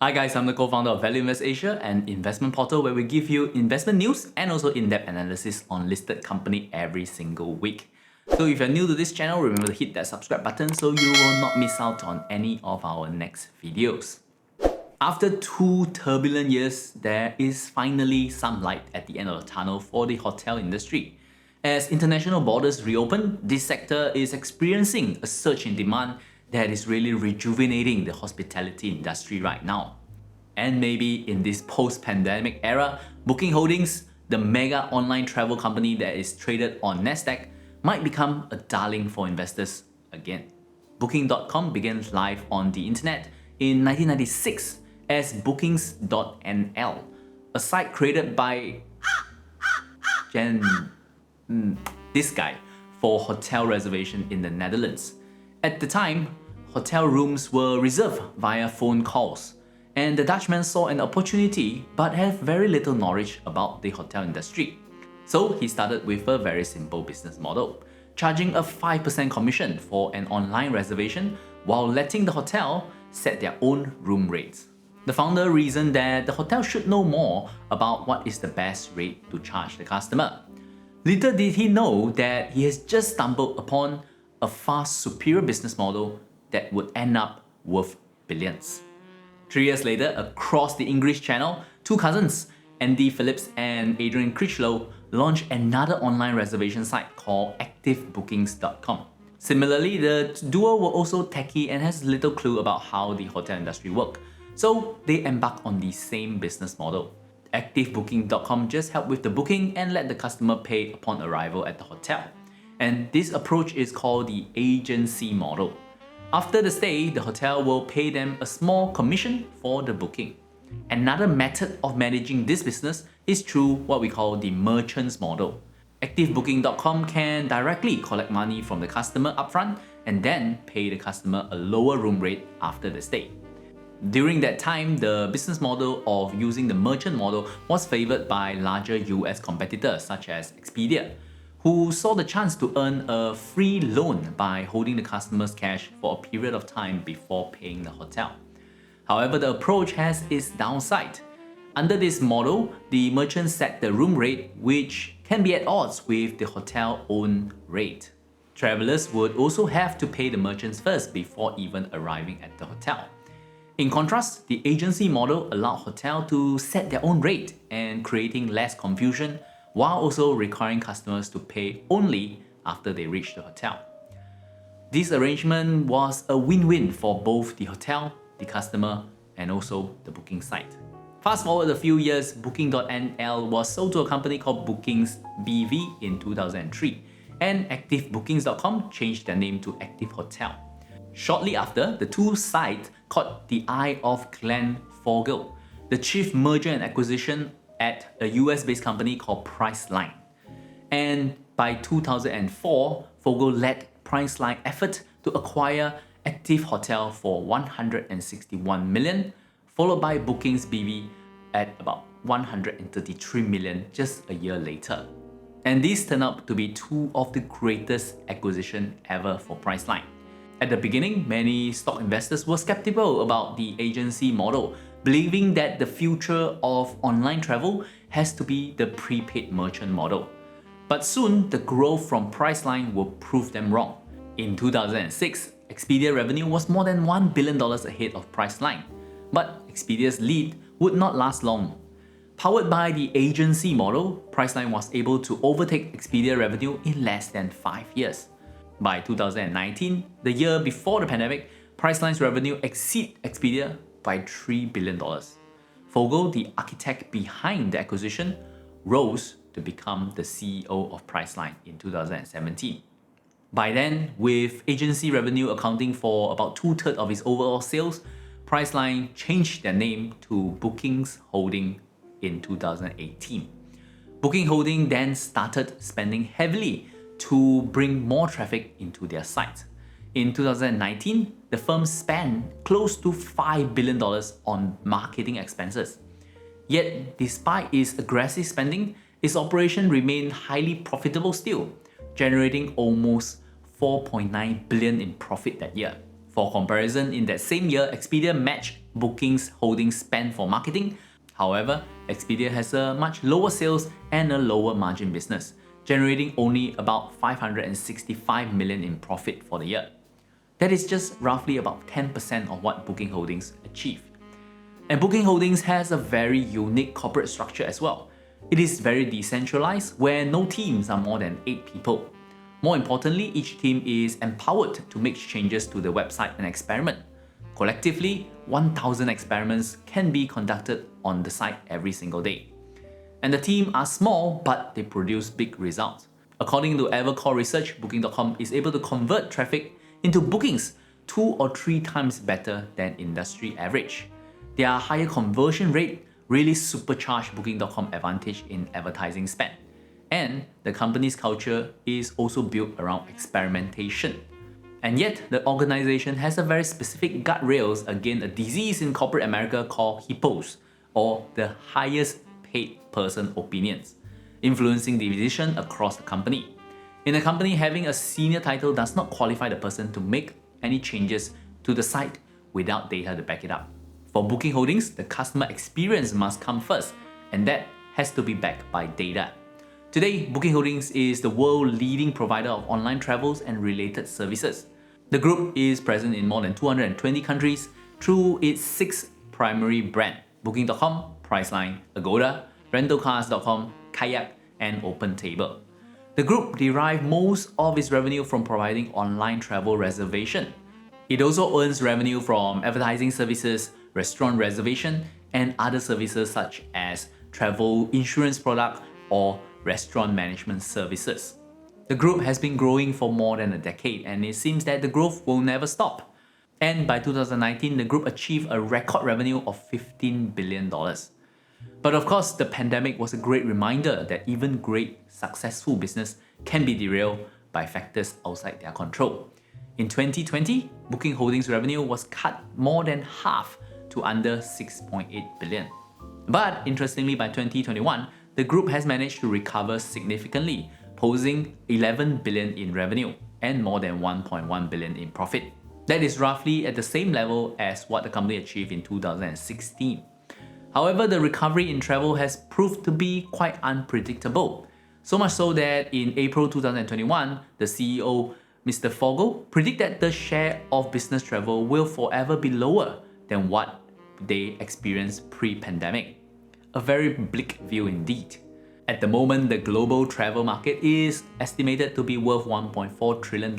Hi guys, I'm the co-founder of Value Invest Asia, an investment portal where we give you investment news and also in-depth analysis on listed company every single week. So if you're new to this channel, remember to hit that subscribe button so you will not miss out on any of our next videos. After 2 turbulent years, there is finally some light at the end of the tunnel for the hotel industry. As international borders reopen, this sector is experiencing a surge in demand that is really rejuvenating the hospitality industry right now. And maybe in this post-pandemic era, Booking Holdings, the mega online travel company that is traded on NASDAQ, might become a darling for investors again. Booking.com began life on the internet in 1996 as bookings.nl, a site created by this guy for hotel reservation in the Netherlands. At the time, hotel rooms were reserved via phone calls, and the Dutchman saw an opportunity but had very little knowledge about the hotel industry. So he started with a very simple business model, charging a 5% commission for an online reservation while letting the hotel set their own room rates. The founder reasoned that the hotel should know more about what is the best rate to charge the customer. Little did he know that he has just stumbled upon a far superior business model that would end up worth billions. 3 years later, across the English Channel, two cousins, Andy Phillips and Adrian Critchlow, launched another online reservation site called activebookings.com. Similarly, the duo were also techie and has little clue about how the hotel industry works, so they embarked on the same business model. Activebooking.com just helped with the booking and let the customer pay upon arrival at the hotel. And this approach is called the agency model. After the stay, the hotel will pay them a small commission for the booking. Another method of managing this business is through what we call the merchants model. Activebooking.com can directly collect money from the customer upfront and then pay the customer a lower room rate after the stay. During that time, the business model of using the merchant model was favored by larger US competitors such as Expedia, who saw the chance to earn a free loan by holding the customer's cash for a period of time before paying the hotel. However, the approach has its downside. Under this model, the merchant set the room rate, which can be at odds with the hotel own rate. Travelers would also have to pay the merchants first before even arriving at the hotel. In contrast, the agency model allowed hotels to set their own rate and creating less confusion while also requiring customers to pay only after they reach the hotel. This arrangement was a win-win for both the hotel, the customer, and also the booking site. Fast forward a few years, Booking.nl was sold to a company called Bookings BV in 2003, and ActiveBookings.com changed their name to Active Hotel. Shortly after, the two sites caught the eye of Glenn Fogel, the chief merger and acquisition at a US-based company called Priceline. And by 2004, Fogel led Priceline effort to acquire Active Hotel for $161 million, followed by Bookings BV at about $133 million just a year later. And these turned out to be two of the greatest acquisitions ever for Priceline. At the beginning, many stock investors were skeptical about the agency model, believing that the future of online travel has to be the prepaid merchant model. But soon, the growth from Priceline will prove them wrong. In 2006, Expedia revenue was more than $1 billion ahead of Priceline. But Expedia's lead would not last long. Powered by the agency model, Priceline was able to overtake Expedia revenue in less than 5 years. By 2019, the year before the pandemic, Priceline's revenue exceeded Expedia by $3 billion. Fogel, the architect behind the acquisition, rose to become the CEO of Priceline in 2017. By then, with agency revenue accounting for about 2/3 of its overall sales, Priceline changed their name to Bookings Holding in 2018. Booking Holding then started spending heavily to bring more traffic into their site. In 2019, the firm spent close to $5 billion on marketing expenses. Yet, despite its aggressive spending, its operation remained highly profitable still, generating almost $4.9 billion in profit that year. For comparison, in that same year, Expedia matched Booking's Holdings spend for marketing. However, Expedia has a much lower sales and a lower margin business, generating only about $565 million in profit for the year. That is just roughly about 10% of what Booking Holdings achieved. And Booking Holdings has a very unique corporate structure as well. It is very decentralized, where no teams are more than 8 people. More importantly, each team is empowered to make changes to the website and experiment. Collectively, 1,000 experiments can be conducted on the site every single day. And the team are small, but they produce big results. According to Evercore Research, Booking.com is able to convert traffic into bookings 2 or 3 times better than industry average. Their higher conversion rate really supercharged Booking.com advantage in advertising spend. And the company's culture is also built around experimentation. And yet, the organization has a very specific guardrails against a disease in corporate America called HIPPOs, or the highest paid person opinions, influencing the decision across the company. In a company, having a senior title does not qualify the person to make any changes to the site without data to back it up. For Booking Holdings, the customer experience must come first, and that has to be backed by data. Today, Booking Holdings is the world leading provider of online travels and related services. The group is present in more than 220 countries through its 6 primary brands: Booking.com, Priceline, Agoda, Rentalcars.com, Kayak, and OpenTable. The group derives most of its revenue from providing online travel reservation. It also earns revenue from advertising services, restaurant reservation, and other services such as travel insurance product or restaurant management services. The group has been growing for more than a decade, and it seems that the growth will never stop. And by 2019, the group achieved a record revenue of $15 billion. But of course, the pandemic was a great reminder that even great, successful business can be derailed by factors outside their control. In 2020, Booking Holdings revenue was cut more than half to under $6.8 billion. But interestingly, by 2021, the group has managed to recover significantly, posting $11 billion in revenue and more than $1.1 billion in profit. That is roughly at the same level as what the company achieved in 2016. However, the recovery in travel has proved to be quite unpredictable. So much so that in April 2021, the CEO, Mr. Fogel, predicted the share of business travel will forever be lower than what they experienced pre-pandemic. A very bleak view indeed. At the moment, the global travel market is estimated to be worth $1.4 trillion,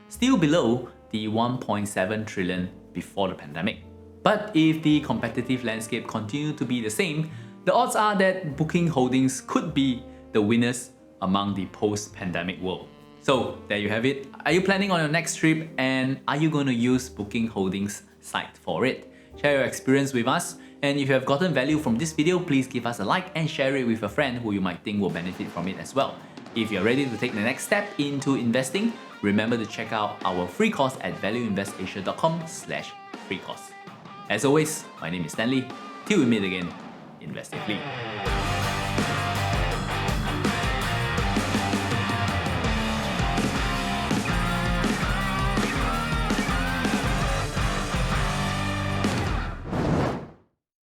still below the $1.7 trillion before the pandemic. But if the competitive landscape continues to be the same, the odds are that Booking Holdings could be the winners among the post-pandemic world. So there you have it. Are you planning on your next trip, and are you going to use Booking Holdings site for it? Share your experience with us. And if you have gotten value from this video, please give us a like and share it with a friend who you might think will benefit from it as well. If you're ready to take the next step into investing, remember to check out our free course at valueinvestasia.com/free course. As always, my name is Stanley. Till we meet again, invest safely.